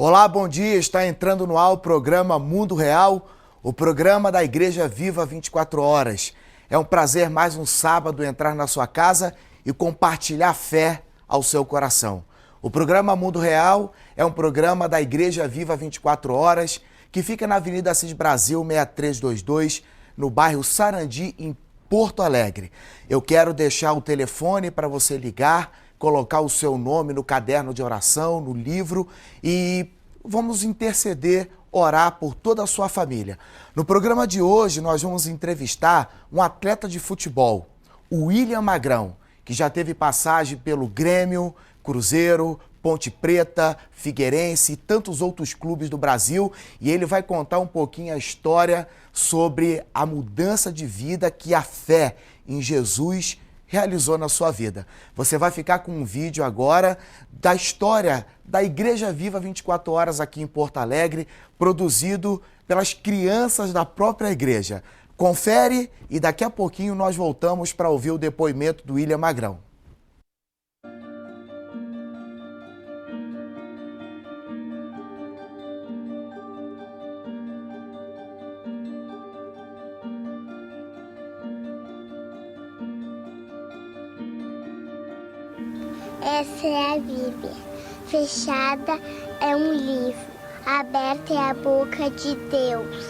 Olá, bom dia. Está entrando no ar o programa Mundo Real, o programa da Igreja Viva 24 Horas. É um prazer mais um sábado entrar na sua casa e compartilhar fé ao seu coração. O programa Mundo Real é um programa da Igreja Viva 24 Horas que fica na Avenida Assis Brasil 6322, no bairro Sarandi, em Porto Alegre. Eu quero deixar o telefone para você ligar, colocar o seu nome no caderno de oração, no livro, e vamos interceder, orar por toda a sua família. No programa de hoje, nós vamos entrevistar um atleta de futebol, o William Magrão, que já teve passagem pelo Grêmio, Cruzeiro, Ponte Preta, Figueirense e tantos outros clubes do Brasil, e ele vai contar um pouquinho a história sobre a mudança de vida que a fé em Jesus realizou na sua vida. Você vai ficar com um vídeo agora da história da Igreja Viva 24 Horas aqui em Porto Alegre, produzido pelas crianças da própria igreja. Confere e daqui a pouquinho nós voltamos para ouvir o depoimento do William Magrão. Essa é a Bíblia. Fechada é um livro. Aberta é a boca de Deus.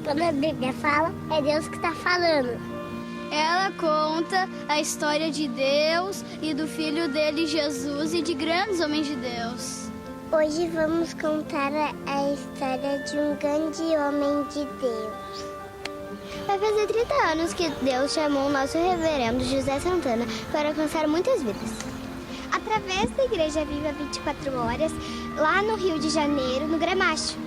Quando a Bíblia fala, é Deus que está falando. Ela conta a história de Deus e do Filho dele, Jesus, e de grandes homens de Deus. Hoje vamos contar a história de um grande homem de Deus. Vai fazer 30 anos que Deus chamou o nosso reverendo José Santana para alcançar muitas vidas. Através da Igreja Viva 24 Horas, lá no Rio de Janeiro, no Gramacho.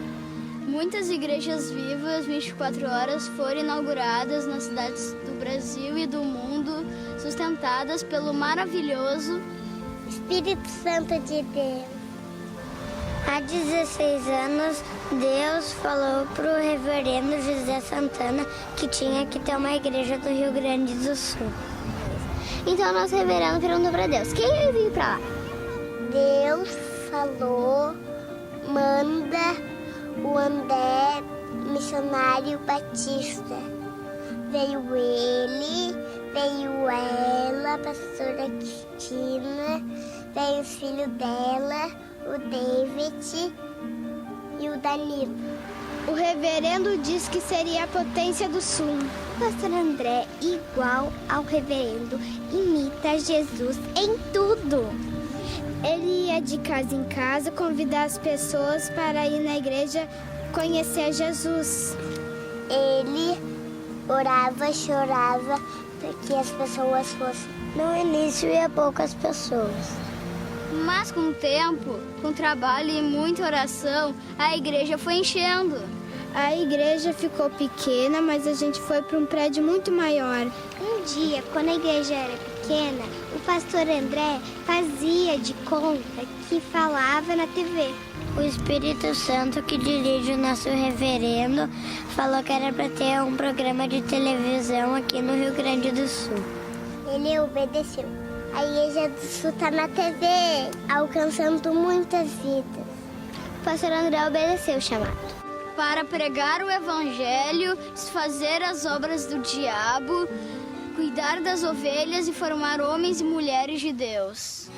Muitas igrejas vivas 24 horas foram inauguradas nas cidades do Brasil e do mundo, sustentadas pelo maravilhoso Espírito Santo de Deus. Há 16 anos, Deus falou para o reverendo José Santana que tinha que ter uma igreja do Rio Grande do Sul. Então, nosso reverendo perguntou para Deus: quem ia vir para lá? Deus falou, manda o André, missionário batista. Veio ele, veio ela, a pastora Cristina, veio o filho dela, o David e o Danilo. O reverendo diz que seria a potência do sul. O pastor André, igual ao reverendo, imita Jesus em tudo. Ele ia de casa em casa convidar as pessoas para ir na igreja conhecer Jesus. Ele orava, chorava para que as pessoas fossem. No início ia poucas pessoas. Mas com o tempo, com trabalho e muita oração, a igreja foi enchendo. A igreja ficou pequena, mas a gente foi para um prédio muito maior. Um dia, quando a igreja era pequena, o pastor André fazia de conta que falava na TV. O Espírito Santo, que dirige o nosso reverendo, falou que era para ter um programa de televisão aqui no Rio Grande do Sul. Ele obedeceu. A Igreja do Sul está na TV, alcançando muitas vidas. O pastor André obedeceu o chamado. Para pregar o evangelho, desfazer as obras do diabo, cuidar das ovelhas e formar homens e mulheres de Deus.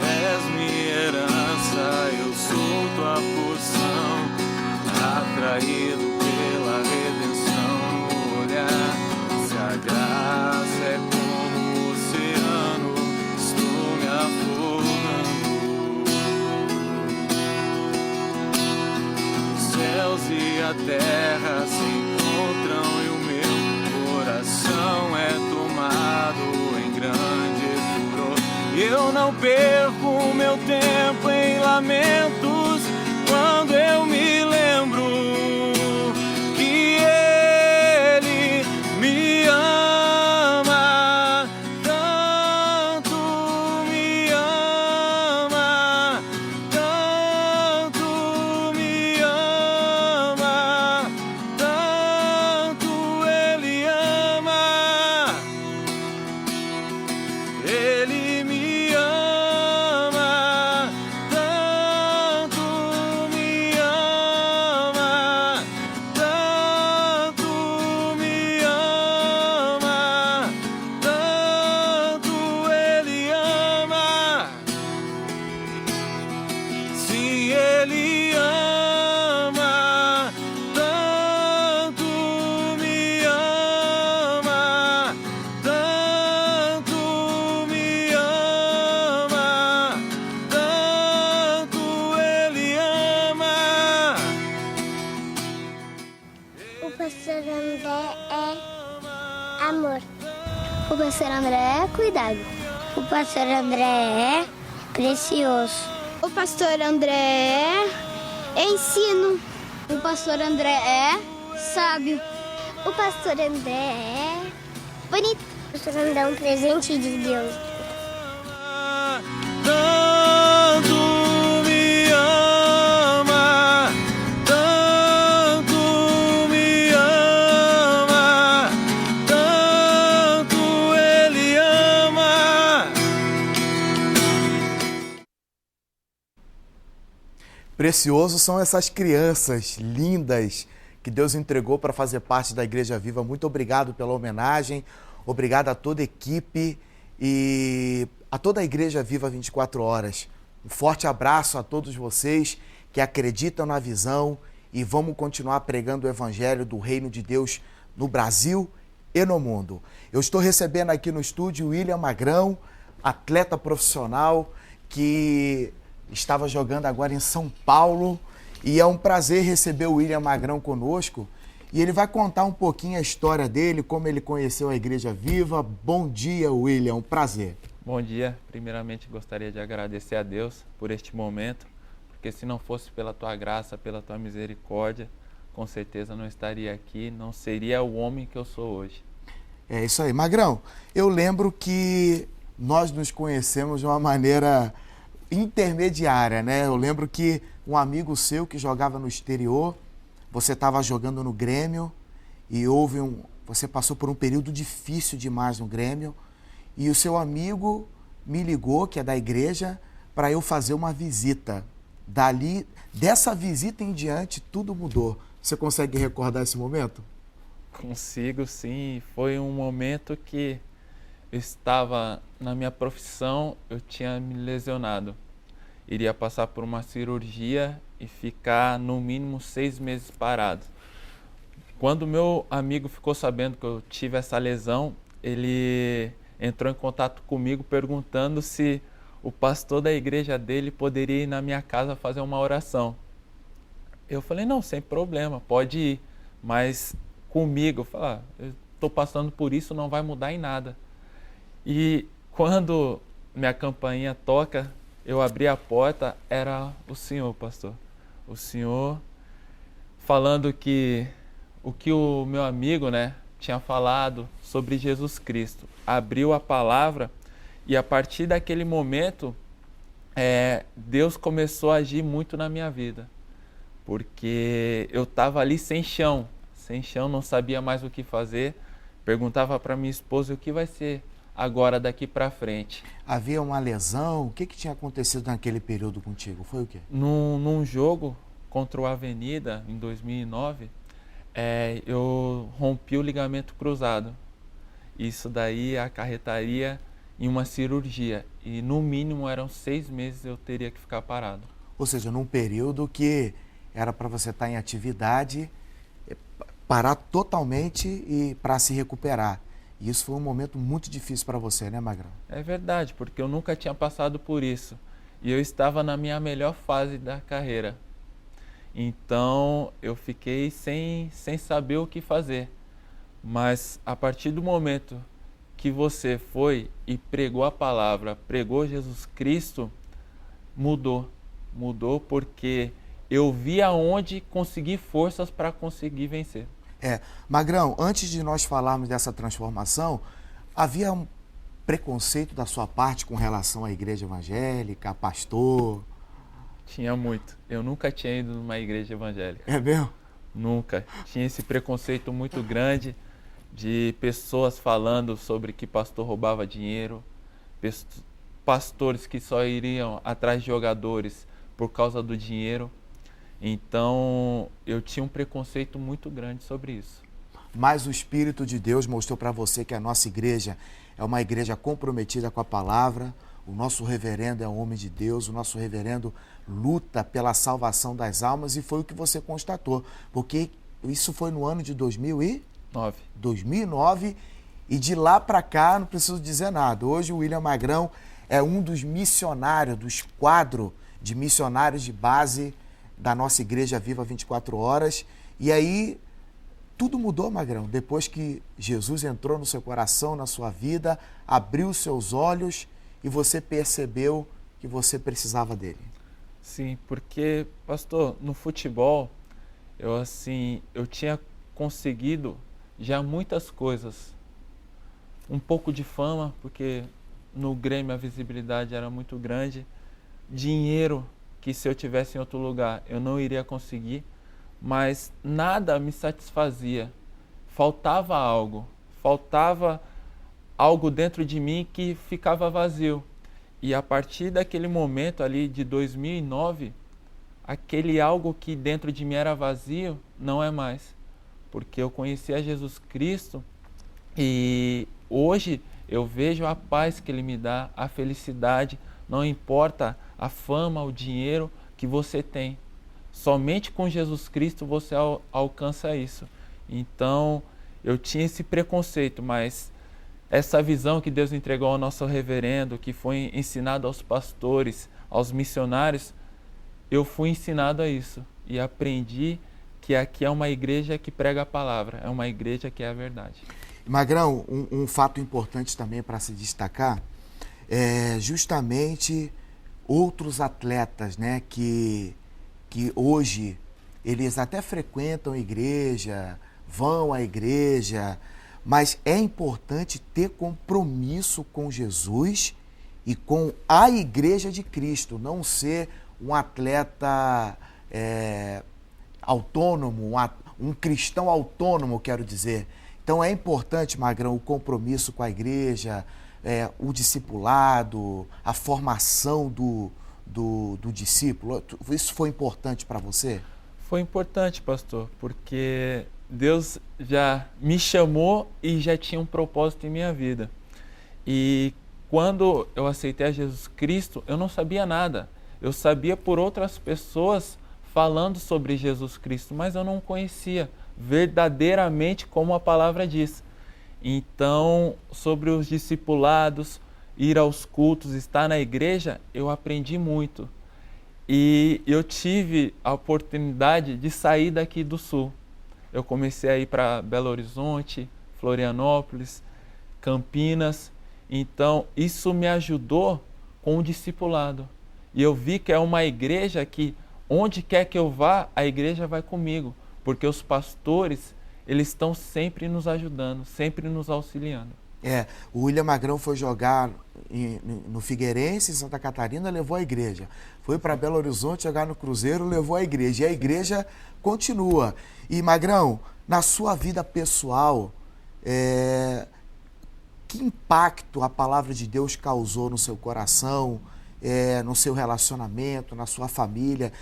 És minha herança, eu sou tua porção, atraído pela redenção no olhar. Se a graça é como o oceano, estou me afogando. Os céus e a terra se encontram e o meu coração é tomado em grande furor. E eu não perco o meu tempo em lamentos quando eu me lembro que Ele me ama, tanto me ama, tanto me ama, tanto Ele ama, tanto me ama, tanto me ama, tanto Ele ama. O pastor André é amor. O pastor André é cuidado. O pastor André é precioso. O pastor André é ensino. O pastor André é sábio. O pastor André é bonito. O pastor André é um presente de Deus. Tanto me ama, tanto me ama, tanto Ele ama. Precioso são essas crianças lindas que Deus entregou para fazer parte da Igreja Viva. Muito obrigado pela homenagem, obrigado a toda a equipe e a toda a Igreja Viva 24 Horas. Um forte abraço a todos vocês que acreditam na visão e vamos continuar pregando o Evangelho do Reino de Deus no Brasil e no mundo. Eu estou recebendo aqui no estúdio o William Magrão, atleta profissional que estava jogando agora em São Paulo, e é um prazer receber o William Magrão conosco, e ele vai contar um pouquinho a história dele, como ele conheceu a Igreja Viva. Bom dia, William, um prazer. Bom dia, primeiramente gostaria de agradecer a Deus por este momento, porque se não fosse pela tua graça, pela tua misericórdia, com certeza não estaria aqui, não seria o homem que eu sou hoje. É isso aí. Magrão, eu lembro que nós nos conhecemos de uma maneira intermediária, né? Eu lembro que um amigo seu que jogava no exterior, você estava jogando no Grêmio e você passou por um período difícil demais no Grêmio e o seu amigo me ligou, que é da igreja, para eu fazer uma visita. Dessa visita em diante, tudo mudou. Você consegue recordar esse momento? Consigo, sim. Foi um momento que eu estava na minha profissão, eu tinha me lesionado. Iria passar por uma cirurgia e ficar no mínimo 6 meses parado. Quando meu amigo ficou sabendo que eu tive essa lesão, ele entrou em contato comigo perguntando se o pastor da igreja dele poderia ir na minha casa fazer uma oração. Eu falei, não, sem problema, pode ir. Mas comigo, eu falei, eu estou passando por isso, não vai mudar em nada. E quando minha campainha toca, eu abri a porta, era o senhor, pastor. O senhor falando que o que o meu amigo, né, tinha falado sobre Jesus Cristo. Abriu a palavra e a partir daquele momento, Deus começou a agir muito na minha vida. Porque eu estava ali sem chão, não sabia mais o que fazer. Perguntava para minha esposa o que vai ser agora daqui para frente. Havia uma lesão? O que tinha acontecido naquele período contigo? Foi o quê? Num jogo contra o Avenida, em 2009, eu rompi o ligamento cruzado. Isso daí acarretaria em uma cirurgia. E no mínimo eram 6 meses eu teria que ficar parado. Ou seja, num período que era para você estar em atividade, parar totalmente e para se recuperar. E isso foi um momento muito difícil para você, né, Magrão? É verdade, porque eu nunca tinha passado por isso. E eu estava na minha melhor fase da carreira. Então, eu fiquei sem saber o que fazer. Mas, a partir do momento que você foi e pregou a palavra, pregou Jesus Cristo, mudou. Mudou porque eu vi aonde conseguir forças para conseguir vencer. Magrão, antes de nós falarmos dessa transformação, havia um preconceito da sua parte com relação à igreja evangélica, a pastor? Tinha muito. Eu nunca tinha ido numa igreja evangélica. É mesmo? Nunca. Tinha esse preconceito muito grande de pessoas falando sobre que pastor roubava dinheiro, pastores que só iriam atrás de jogadores por causa do dinheiro. Então, eu tinha um preconceito muito grande sobre isso. Mas o Espírito de Deus mostrou para você que a nossa igreja é uma igreja comprometida com a palavra, o nosso reverendo é um homem de Deus, o nosso reverendo luta pela salvação das almas, e foi o que você constatou, porque isso foi no ano de 2009, e de lá para cá não preciso dizer nada. Hoje o William Magrão é um dos missionários, dos quadros de missionários de base da nossa Igreja Viva 24 Horas. E aí tudo mudou, Magrão, depois que Jesus entrou no seu coração, na sua vida, abriu os seus olhos e você percebeu que você precisava dele. Sim, porque, pastor, no futebol, eu tinha conseguido já muitas coisas. Um pouco de fama, porque no Grêmio a visibilidade era muito grande. Dinheiro, que se eu tivesse em outro lugar eu não iria conseguir. Mas nada me satisfazia. Faltava algo dentro de mim que ficava vazio. E a partir daquele momento ali de 2009, aquele algo que dentro de mim era vazio não é mais. Porque eu conheci a Jesus Cristo e hoje eu vejo a paz que Ele me dá, a felicidade, não importa a fama, o dinheiro que você tem. Somente com Jesus Cristo você alcança isso. Então, eu tinha esse preconceito, mas essa visão que Deus entregou ao nosso reverendo, que foi ensinado aos pastores, aos missionários, eu fui ensinado a isso e aprendi que aqui é uma igreja que prega a palavra, é uma igreja que é a verdade. Magrão, um fato importante também para se destacar é justamente outros atletas, né, que hoje eles até frequentam a igreja, vão à igreja, mas é importante ter compromisso com Jesus e com a Igreja de Cristo, não ser um atleta autônomo, um cristão autônomo, quero dizer. Então é importante, Magrão, o compromisso com a igreja, o discipulado, a formação do discípulo. Isso foi importante para você? Foi importante, pastor, porque Deus já me chamou e já tinha um propósito em minha vida. E quando eu aceitei a Jesus Cristo, eu não sabia nada. Eu sabia por outras pessoas falando sobre Jesus Cristo, mas eu não conhecia verdadeiramente como a palavra diz. Então, sobre os discipulados, ir aos cultos, estar na igreja, eu aprendi muito. E eu tive a oportunidade de sair daqui do Sul. Eu comecei a ir para Belo Horizonte, Florianópolis, Campinas. Então, isso me ajudou com o discipulado. E eu vi que é uma igreja que, onde quer que eu vá, a igreja vai comigo. Porque os pastores, eles estão sempre nos ajudando, sempre nos auxiliando. O William Magrão foi jogar no Figueirense, em Santa Catarina, levou a igreja. Foi para Belo Horizonte jogar no Cruzeiro, levou a igreja. E a igreja continua. E, Magrão, na sua vida pessoal, que impacto a palavra de Deus causou no seu coração, no seu relacionamento, na sua família?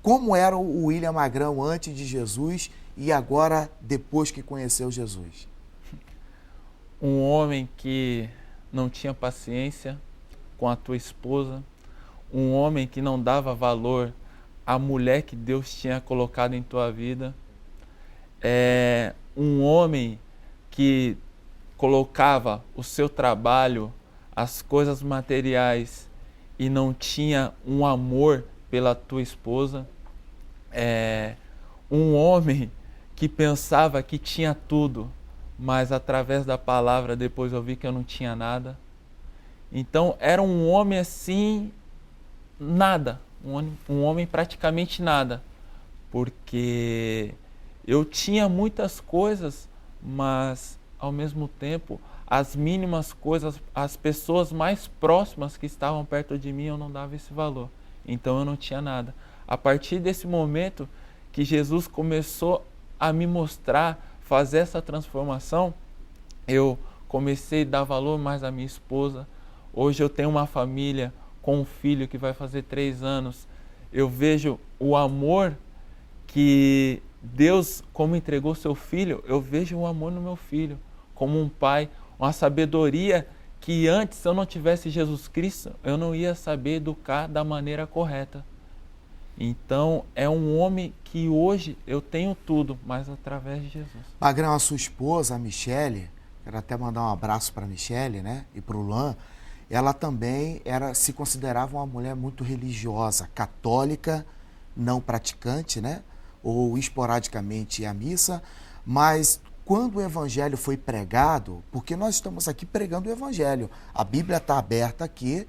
Como era o William Magrão antes de Jesus e agora depois que conheceu Jesus? Um homem que não tinha paciência com a tua esposa, um homem que não dava valor à mulher que Deus tinha colocado em tua vida, um homem que colocava o seu trabalho, as coisas materiais e não tinha um amor pela tua esposa, um homem que pensava que tinha tudo, mas através da palavra depois eu vi que eu não tinha nada. Então era um homem assim, nada, um homem praticamente nada, porque eu tinha muitas coisas, mas ao mesmo tempo as mínimas coisas, as pessoas mais próximas que estavam perto de mim, eu não dava esse valor, então eu não tinha nada. A partir desse momento que Jesus começou a me mostrar, fazer essa transformação, eu comecei a dar valor mais à minha esposa. Hoje eu tenho uma família com um filho que vai fazer 3 anos. Eu vejo o amor que Deus, como entregou seu filho, eu vejo o amor no meu filho, como um pai, uma sabedoria que antes, se eu não tivesse Jesus Cristo, eu não ia saber educar da maneira correta. Então, é um homem que hoje eu tenho tudo, mas através de Jesus. Magrão, a sua esposa, a Michele, quero até mandar um abraço para a Michele, né? E para o Luan. Ela também se considerava uma mulher muito religiosa, católica, não praticante, né? Ou esporadicamente ia à missa, mas quando o evangelho foi pregado, porque nós estamos aqui pregando o evangelho, a Bíblia está aberta aqui,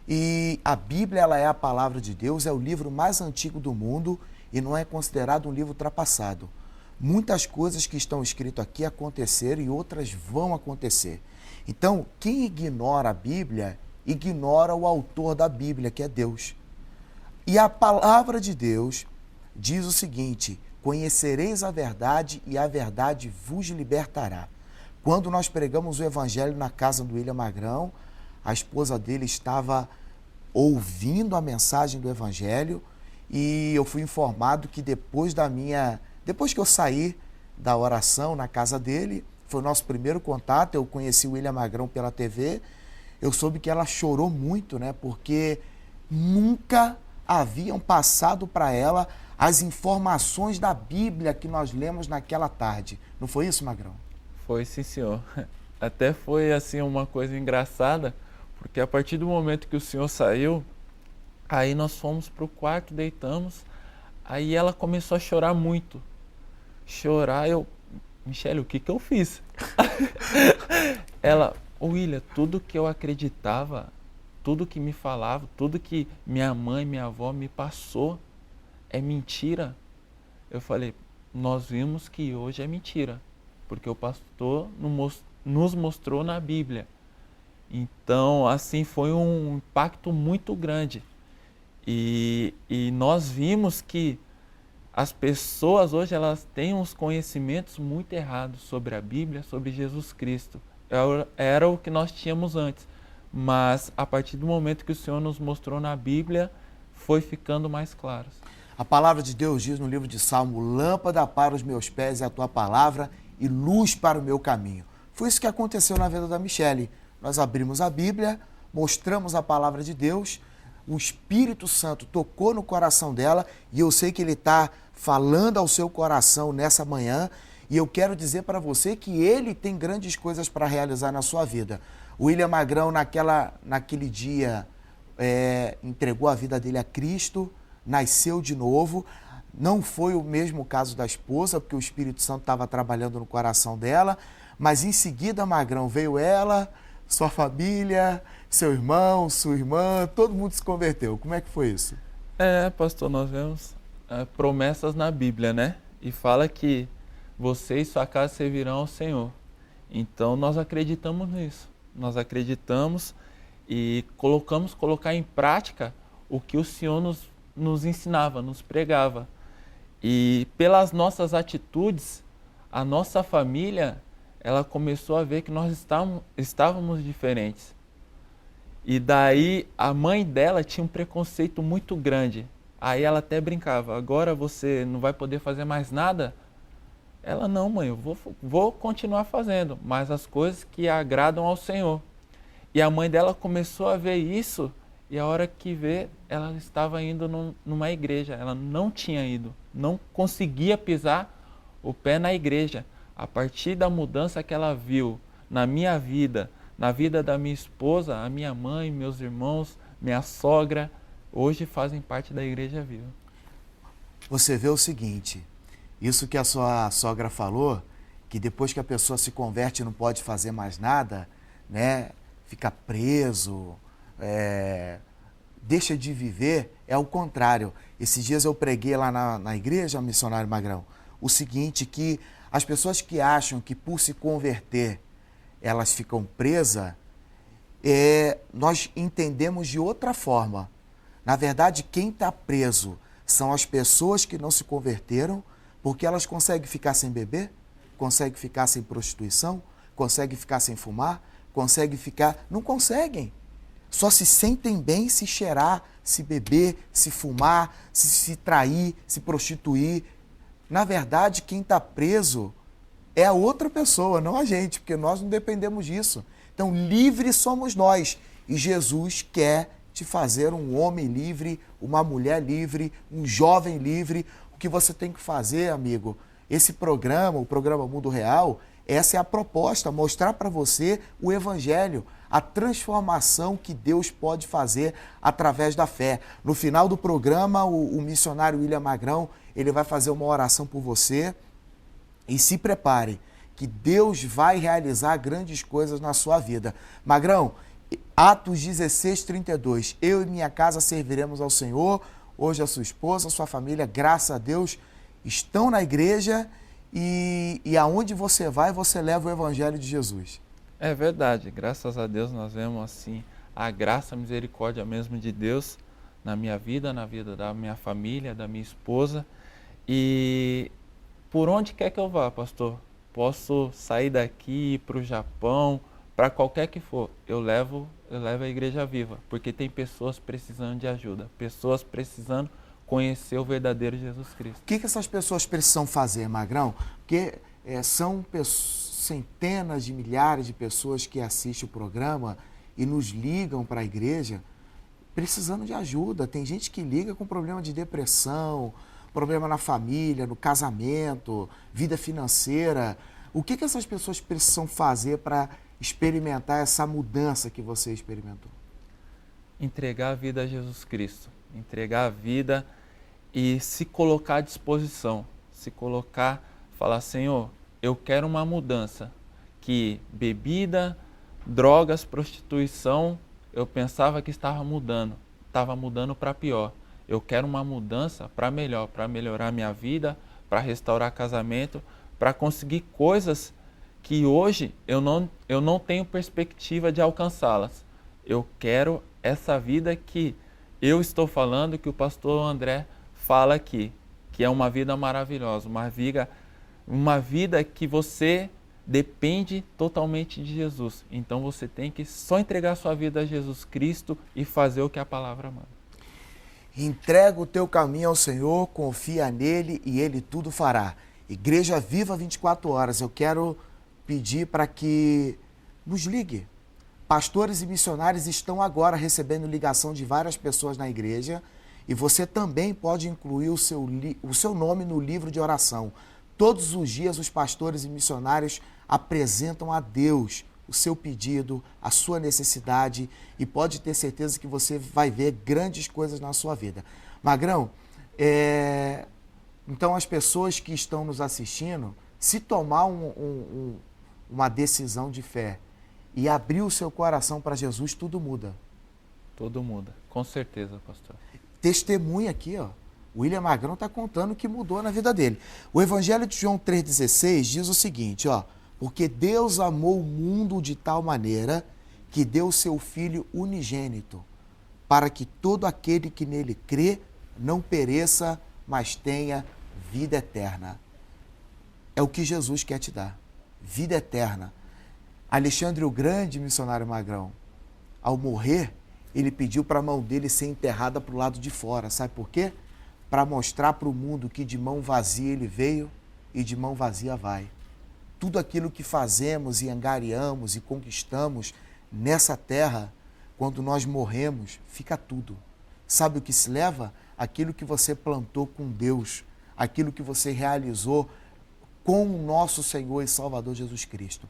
e a Bíblia, ela é a palavra de Deus, é o livro mais antigo do mundo e não é considerado um livro ultrapassado. Muitas coisas que estão escritas aqui aconteceram e outras vão acontecer. Então, quem ignora a Bíblia, ignora o autor da Bíblia, que é Deus. E a palavra de Deus diz o seguinte: conhecereis a verdade e a verdade vos libertará. Quando nós pregamos o evangelho na casa do William Magrão, a esposa dele estava ouvindo a mensagem do evangelho e eu fui informado que depois que eu saí da oração na casa dele, foi o nosso primeiro contato, eu conheci o William Magrão pela TV, eu soube que ela chorou muito, né? Porque nunca haviam passado para ela as informações da Bíblia que nós lemos naquela tarde. Não foi isso, Magrão? Foi, sim, senhor. Até foi assim uma coisa engraçada, porque a partir do momento que o senhor saiu, aí nós fomos para o quarto, deitamos, aí ela começou a chorar muito. Chorar, Michele, o que eu fiz? Ela, William, tudo que eu acreditava, tudo que me falava, tudo que minha mãe, minha avó me passou, é mentira. Eu falei, nós vimos que hoje é mentira, porque o pastor nos mostrou na Bíblia. Então, assim, foi um impacto muito grande. E nós vimos que as pessoas hoje, elas têm uns conhecimentos muito errados sobre a Bíblia, sobre Jesus Cristo. Era o que nós tínhamos antes. Mas, a partir do momento que o Senhor nos mostrou na Bíblia, foi ficando mais claro. A palavra de Deus diz no livro de Salmo: lâmpada para os meus pés é a tua palavra e luz para o meu caminho. Foi isso que aconteceu na vida da Michele. Nós abrimos a Bíblia, mostramos a palavra de Deus, o Espírito Santo tocou no coração dela e eu sei que ele está falando ao seu coração nessa manhã e eu quero dizer para você que ele tem grandes coisas para realizar na sua vida. O William Magrão, naquele dia, entregou a vida dele a Cristo, nasceu de novo. Não foi o mesmo caso da esposa, porque o Espírito Santo estava trabalhando no coração dela, mas em seguida, Magrão, veio ela, sua família, seu irmão, sua irmã, todo mundo se converteu. Como é que foi isso? Pastor, nós vemos promessas na Bíblia, né? E fala que você e sua casa servirão ao Senhor. Então, nós acreditamos nisso. Nós acreditamos e colocar em prática o que o Senhor nos ensinava, nos pregava. E pelas nossas atitudes, a nossa família, ela começou a ver que nós estávamos diferentes. E daí a mãe dela tinha um preconceito muito grande. Aí ela até brincava, agora você não vai poder fazer mais nada? Ela, não, mãe, eu vou continuar fazendo, mas as coisas que agradam ao Senhor. E a mãe dela começou a ver isso, e a hora que vê, ela estava indo numa igreja. Ela não tinha ido, não conseguia pisar o pé na igreja. A partir da mudança que ela viu na minha vida, na vida da minha esposa, a minha mãe, meus irmãos, minha sogra, hoje fazem parte da Igreja Viva. Você vê o seguinte, isso que a sua sogra falou, que depois que a pessoa se converte não pode fazer mais nada, né? Fica preso, deixa de viver, é o contrário. Esses dias eu preguei lá na igreja, missionário Magrão, o seguinte, que as pessoas que acham que por se converter elas ficam presas, nós entendemos de outra forma. Na verdade, quem está preso são as pessoas que não se converteram, porque elas conseguem ficar sem beber, conseguem ficar sem prostituição, conseguem ficar sem fumar, conseguem ficar... Não conseguem. Só se sentem bem se cheirar, se beber, se fumar, se trair, se prostituir. Na verdade, quem está preso é a outra pessoa, não a gente, porque nós não dependemos disso. Então, livres somos nós. E Jesus quer te fazer um homem livre, uma mulher livre, um jovem livre. O que você tem que fazer, amigo? Esse programa, o programa Mundo Real, essa é a proposta, mostrar para você o Evangelho, a transformação que Deus pode fazer através da fé. No final do programa, o missionário William Magrão, ele vai fazer uma oração por você e se prepare, que Deus vai realizar grandes coisas na sua vida. Magrão, Atos 16, 32, eu e minha casa serviremos ao Senhor. Hoje a sua esposa, a sua família, graças a Deus, estão na igreja e aonde você vai, você leva o Evangelho de Jesus. É verdade, graças a Deus nós vemos assim a graça, a misericórdia mesmo de Deus na minha vida, na vida da minha família, da minha esposa. E por onde quer que eu vá, pastor, posso sair daqui para o Japão, para qualquer que for, eu levo a Igreja Viva, porque tem pessoas precisando de ajuda, pessoas precisando conhecer o verdadeiro Jesus Cristo. O que essas pessoas precisam fazer, Magrão? Porque são centenas de milhares de pessoas que assistem o programa e nos ligam para a igreja precisando de ajuda. Tem gente que liga com problema de depressão, problema na família, no casamento, vida financeira. O que essas pessoas precisam fazer para experimentar essa mudança que você experimentou? Entregar a vida a Jesus Cristo, entregar a vida e se colocar à disposição, falar, Senhor, eu quero uma mudança, que bebida, drogas, prostituição, eu pensava que estava mudando para pior. Eu quero uma mudança para melhor, para melhorar minha vida, para restaurar casamento, para conseguir coisas que hoje eu não tenho perspectiva de alcançá-las. Eu quero essa vida que eu estou falando, que o pastor André fala aqui, que é uma vida maravilhosa, uma vida que você depende totalmente de Jesus. Então você tem que só entregar sua vida a Jesus Cristo e fazer o que a palavra manda. Entrega o teu caminho ao Senhor, confia nele e ele tudo fará. Igreja Viva 24 horas. Eu quero pedir para que nos ligue. Pastores e missionários estão agora recebendo ligação de várias pessoas na igreja e você também pode incluir o seu nome no livro de oração. Todos os dias os pastores e missionários apresentam a Deus o seu pedido, a sua necessidade e pode ter certeza que você vai ver grandes coisas na sua vida. Magrão, então as pessoas que estão nos assistindo, se tomar uma decisão de fé e abrir o seu coração para Jesus, tudo muda. Tudo muda, com certeza, pastor. Testemunha aqui, ó. O William Magrão está contando o que mudou na vida dele. O Evangelho de João 3,16 diz o seguinte, ó. Porque Deus amou o mundo de tal maneira que deu o seu Filho unigênito, para que todo aquele que nele crê não pereça, mas tenha vida eterna. É o que Jesus quer te dar, vida eterna. Alexandre o Grande, missionário Magrão, ao morrer, ele pediu para a mão dele ser enterrada para o lado de fora. Sabe por quê? Para mostrar para o mundo que de mão vazia ele veio e de mão vazia vai. Tudo aquilo que fazemos e angariamos e conquistamos nessa terra, quando nós morremos, fica tudo. Sabe o que se leva? Aquilo que você plantou com Deus, aquilo que você realizou com o nosso Senhor e Salvador Jesus Cristo.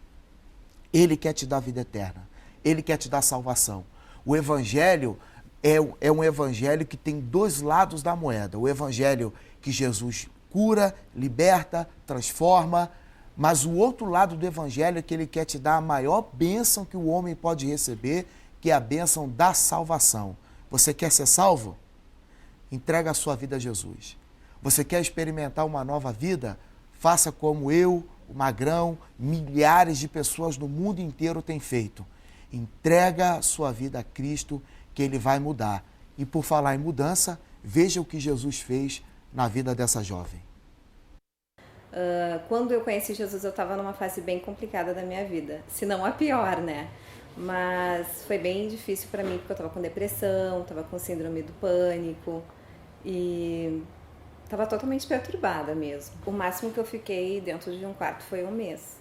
Ele quer te dar vida eterna, Ele quer te dar salvação. O Evangelho é um Evangelho que tem dois lados da moeda. O Evangelho que Jesus cura, liberta, transforma, mas o outro lado do Evangelho é que ele quer te dar a maior bênção que o homem pode receber, que é a bênção da salvação. Você quer ser salvo? Entrega a sua vida a Jesus. Você quer experimentar uma nova vida? Faça como eu, o Magrão, milhares de pessoas no mundo inteiro têm feito. Entrega a sua vida a Cristo, que Ele vai mudar. E por falar em mudança, veja o que Jesus fez na vida dessa jovem. Quando eu conheci Jesus, eu estava numa fase bem complicada da minha vida. Se não a pior, né? Mas foi bem difícil para mim, porque eu estava com depressão, estava com síndrome do pânico e estava totalmente perturbada mesmo. O máximo que eu fiquei dentro de um quarto foi um mês.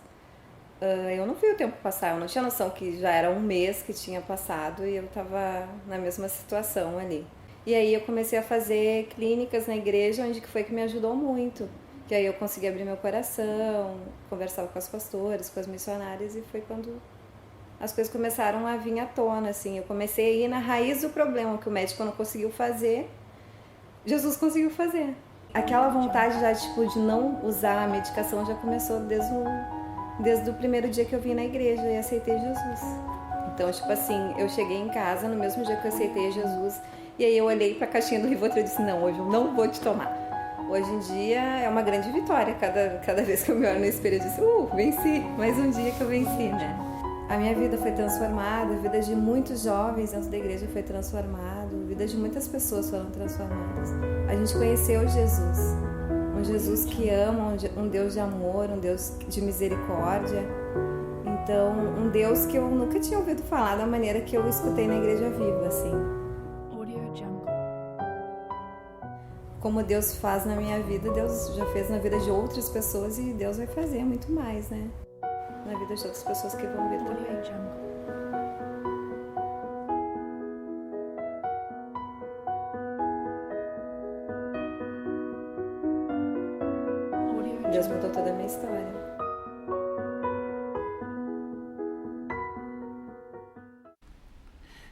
eu não vi o tempo passar, eu não tinha noção que já era um mês que tinha passado e eu estava na mesma situação ali. E aí eu comecei a fazer clínicas na igreja, onde que foi que me ajudou muito. Que aí eu consegui abrir meu coração, conversava com as pastoras, com as missionárias, e foi quando as coisas começaram a vir à tona, assim. Eu comecei a ir na raiz do problema, que o médico não conseguiu fazer, Jesus conseguiu fazer. Aquela vontade já, tipo, de não usar a medicação já começou desde o primeiro dia que eu vim na igreja e aceitei Jesus. Então, tipo assim, eu cheguei em casa no mesmo dia que eu aceitei Jesus, e aí eu olhei pra caixinha do Rivotril e disse, não, hoje eu não vou te tomar. Hoje em dia é uma grande vitória, cada vez que eu me olho no espelho eu disse, venci, mais um dia que eu venci, né? A minha vida foi transformada, a vida de muitos jovens dentro da igreja foi transformada, a vida de muitas pessoas foram transformadas. A gente conheceu Jesus, um Jesus que ama, um Deus de amor, um Deus de misericórdia. Então, um Deus que eu nunca tinha ouvido falar da maneira que eu escutei na Igreja Viva, assim. Como Deus faz na minha vida, Deus já fez na vida de outras pessoas e Deus vai fazer muito mais, né? Na vida de outras pessoas que vão vir também. Deus mudou toda a minha história.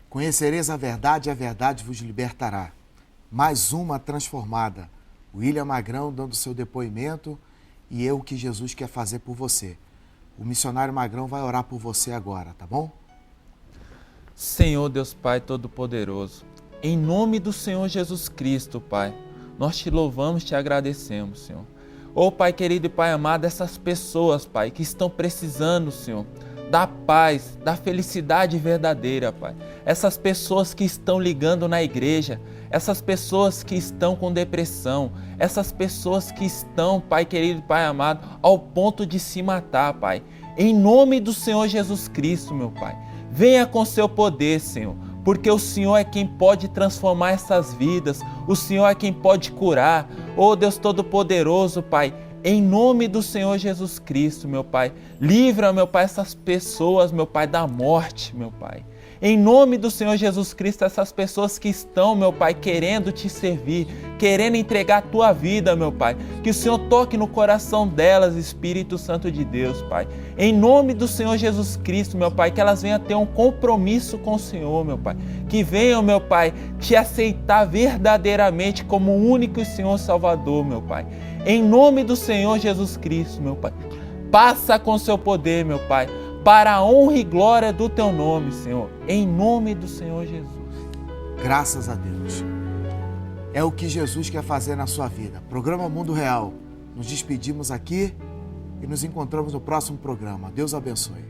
Conhecereis a verdade vos libertará. Mais uma transformada. William Magrão dando seu depoimento e o que Jesus quer fazer por você. O missionário Magrão vai orar por você agora, tá bom? Senhor Deus Pai Todo-Poderoso, em nome do Senhor Jesus Cristo, Pai, nós te louvamos, te agradecemos, Senhor. Ô Pai querido e Pai amado, essas pessoas, Pai, que estão precisando, Senhor, da paz, da felicidade verdadeira, Pai. Essas pessoas que estão ligando na igreja, essas pessoas que estão com depressão, essas pessoas que estão, Pai querido e Pai amado, ao ponto de se matar, Pai. Em nome do Senhor Jesus Cristo, meu Pai, venha com seu poder, Senhor, porque o Senhor é quem pode transformar essas vidas, o Senhor é quem pode curar. Ô Deus Todo-Poderoso, Pai, em nome do Senhor Jesus Cristo, meu Pai, livra, meu Pai, essas pessoas, meu Pai, da morte, meu Pai. Em nome do Senhor Jesus Cristo, essas pessoas que estão, meu Pai, querendo te servir, querendo entregar a tua vida, meu Pai, que o Senhor toque no coração delas, Espírito Santo de Deus, Pai. Em nome do Senhor Jesus Cristo, meu Pai, que elas venham ter um compromisso com o Senhor, meu Pai. Que venham, meu Pai, te aceitar verdadeiramente como o único e Senhor Salvador, meu Pai. Em nome do Senhor Jesus Cristo, meu Pai. Passa com seu poder, meu Pai, para a honra e glória do teu nome, Senhor, em nome do Senhor Jesus. Graças a Deus. É o que Jesus quer fazer na sua vida. Programa Mundo Real. Nos despedimos aqui e nos encontramos no próximo programa. Deus abençoe.